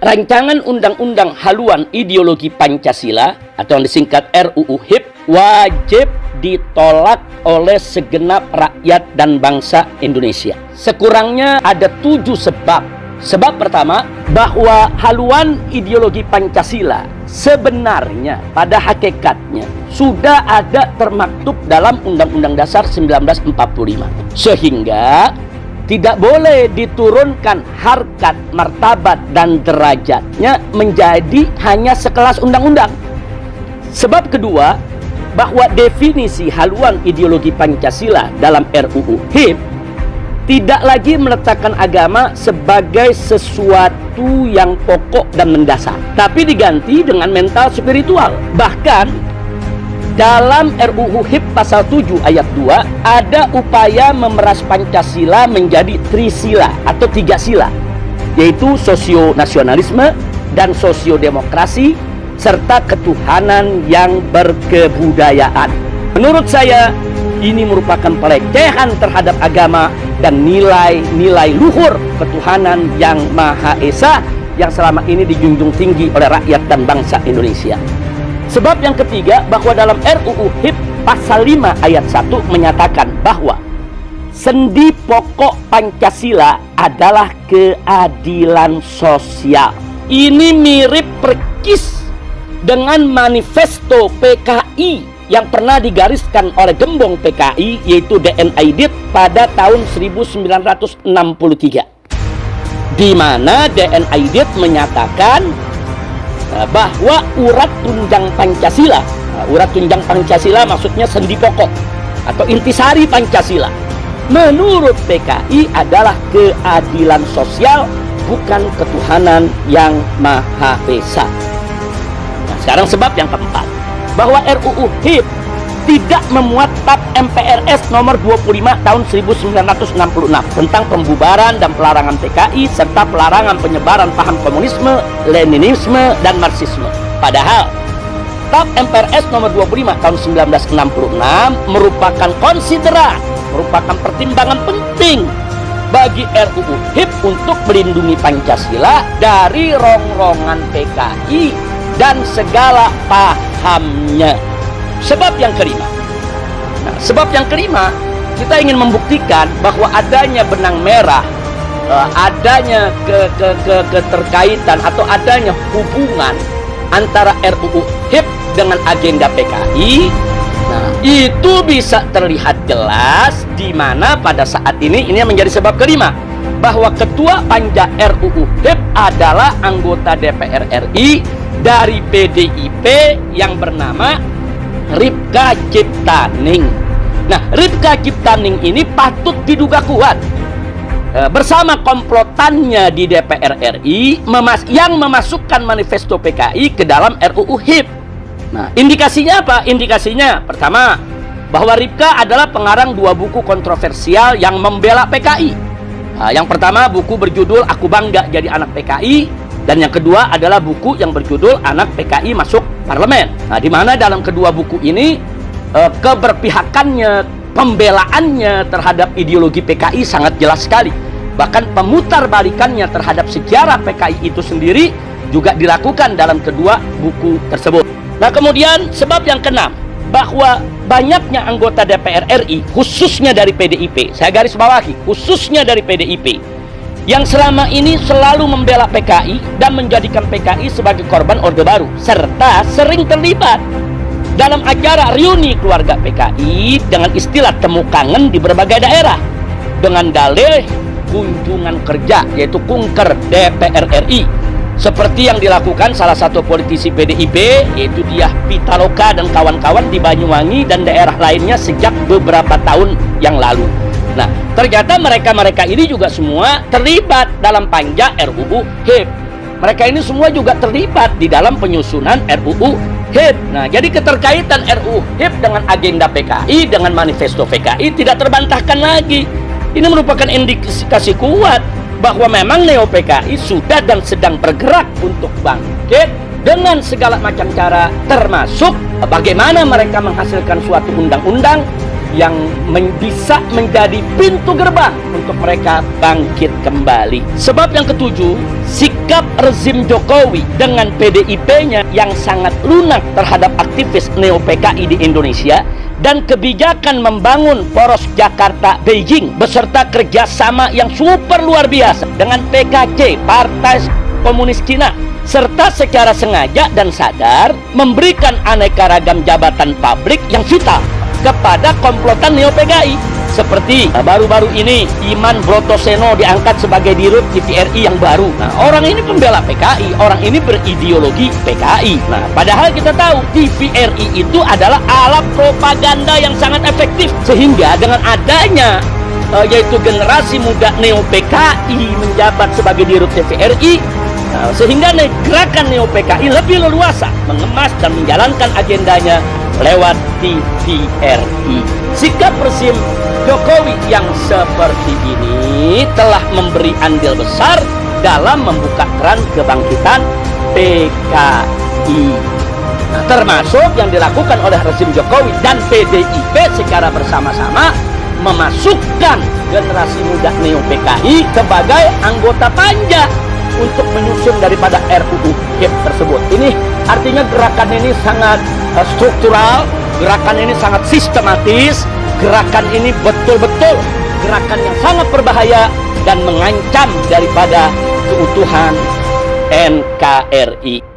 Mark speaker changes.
Speaker 1: rancangan undang-undang haluan ideologi Pancasila atau yang disingkat RUU HIP wajib ditolak oleh segenap rakyat dan bangsa Indonesia. Sekurangnya ada 7 sebab. Sebab pertama, bahwa haluan ideologi Pancasila sebenarnya pada hakikatnya sudah ada termaktub dalam Undang-Undang Dasar 1945. Sehingga tidak boleh diturunkan harkat, martabat, dan derajatnya menjadi hanya sekelas undang-undang. Sebab kedua, bahwa definisi haluan ideologi Pancasila dalam RUU HIP tidak lagi meletakkan agama sebagai sesuatu yang pokok dan mendasar, tapi diganti dengan mental spiritual. Bahkan dalam RUU HIP pasal 7 ayat 2 ada upaya memeras Pancasila menjadi trisila atau 3 sila, yaitu sosio-nasionalisme dan sosio-demokrasi serta ketuhanan yang berkebudayaan. Menurut saya, ini merupakan pelecehan terhadap agama dan nilai-nilai luhur ketuhanan yang Maha Esa yang selama ini dijunjung tinggi oleh rakyat dan bangsa Indonesia. Sebab yang ketiga, bahwa dalam RUU HIP pasal 5 ayat 1 menyatakan bahwa sendi pokok Pancasila adalah keadilan sosial. Ini mirip persis dengan manifesto PKI yang pernah digariskan oleh gembong PKI, yaitu DN Aidit pada tahun 1963, di mana DN Aidit menyatakan bahwa urat tunjang Pancasila, urat tunjang Pancasila maksudnya sendi pokok atau intisari Pancasila, menurut PKI adalah keadilan sosial, bukan ketuhanan yang Maha Esa. Nah, sekarang sebab yang keempat, bahwa RUU HIP tidak memuat TAP MPRS nomor 25 tahun 1966 tentang pembubaran dan pelarangan PKI serta pelarangan penyebaran paham komunisme, Leninisme, dan Marxisme. Padahal TAP MPRS nomor 25 tahun 1966 merupakan konsideran, merupakan pertimbangan penting bagi RUU HIP untuk melindungi Pancasila dari rongrongan PKI dan segala pahamnya. Sebab yang kelima, kita ingin membuktikan bahwa adanya benang merah, adanya keterkaitan atau adanya hubungan antara RUU HIP dengan agenda PKI. Nah, itu bisa terlihat jelas di mana pada saat ini menjadi sebab kelima, bahwa ketua panja RUU HIP adalah anggota DPR RI dari PDIP yang bernama Ripka Ciptaning. Nah, Ripka Ciptaning ini patut diduga kuat bersama komplotannya di DPR RI yang memasukkan manifesto PKI ke dalam RUU HIP. Nah, indikasinya apa? Indikasinya pertama, bahwa Ripka adalah pengarang 2 buku kontroversial yang membela PKI. Nah, yang pertama buku berjudul Aku Bangga Jadi Anak PKI, dan yang kedua adalah buku yang berjudul Anak PKI Masuk Parlemen. Nah, di mana dalam kedua buku ini keberpihakannya, pembelaannya terhadap ideologi PKI sangat jelas sekali. Bahkan pemutarbalikannya terhadap sejarah PKI itu sendiri juga dilakukan dalam kedua buku tersebut. Nah, kemudian sebab yang keenam, bahwa banyaknya anggota DPR RI, khususnya dari PDIP, saya garis bawahi, khususnya dari PDIP, yang selama ini selalu membela PKI dan menjadikan PKI sebagai korban Orde Baru, serta sering terlibat dalam acara reuni keluarga PKI dengan istilah temu kangen di berbagai daerah dengan dalih kunjungan kerja, yaitu kunker DPR RI, seperti yang dilakukan salah satu politisi PDIP, yaitu Diah Pitaloka dan kawan-kawan di Banyuwangi dan daerah lainnya sejak beberapa tahun yang lalu. Nah, ternyata mereka ini juga semua terlibat dalam panja RUU HIP. Mereka ini semua juga terlibat di dalam penyusunan RUU HIP. Nah, jadi keterkaitan RUU HIP dengan agenda PKI, dengan manifesto PKI tidak terbantahkan lagi. Ini merupakan indikasi kuat bahwa memang Neo PKI sudah dan sedang bergerak untuk bangkit dengan segala macam cara, termasuk bagaimana mereka menghasilkan suatu undang-undang yang bisa menjadi pintu gerbang untuk mereka bangkit kembali. Sebab yang ketujuh, sikap rezim Jokowi dengan PDIP-nya yang sangat lunak terhadap aktivis neo-PKI di Indonesia dan kebijakan membangun poros Jakarta-Beijing beserta kerjasama yang super luar biasa dengan PKC, Partai Komunis Cina, serta secara sengaja dan sadar memberikan aneka ragam jabatan publik yang vital kepada komplotan neo-PKI. Seperti baru-baru ini Iman Brotoseno diangkat sebagai dirut TVRI yang baru. Nah, orang ini pembela PKI, orang ini berideologi PKI. Nah, padahal kita tahu TVRI itu adalah alat propaganda yang sangat efektif. Sehingga dengan adanya yaitu generasi muda neo-PKI menjabat sebagai dirut TVRI, sehingga gerakan neo-PKI lebih leluasa mengemas dan menjalankan agendanya lewat TVRI. Sikap rezim Jokowi yang seperti ini telah memberi andil besar dalam membuka keran kebangkitan PKI. Nah, termasuk yang dilakukan oleh rezim Jokowi dan PDIP secara bersama-sama memasukkan generasi muda neo-PKI sebagai anggota panja untuk menyusun daripada RUU HIP tersebut. Ini artinya gerakan ini sangat struktural, gerakan ini sangat sistematis, gerakan ini betul-betul gerakan yang sangat berbahaya dan mengancam daripada keutuhan NKRI.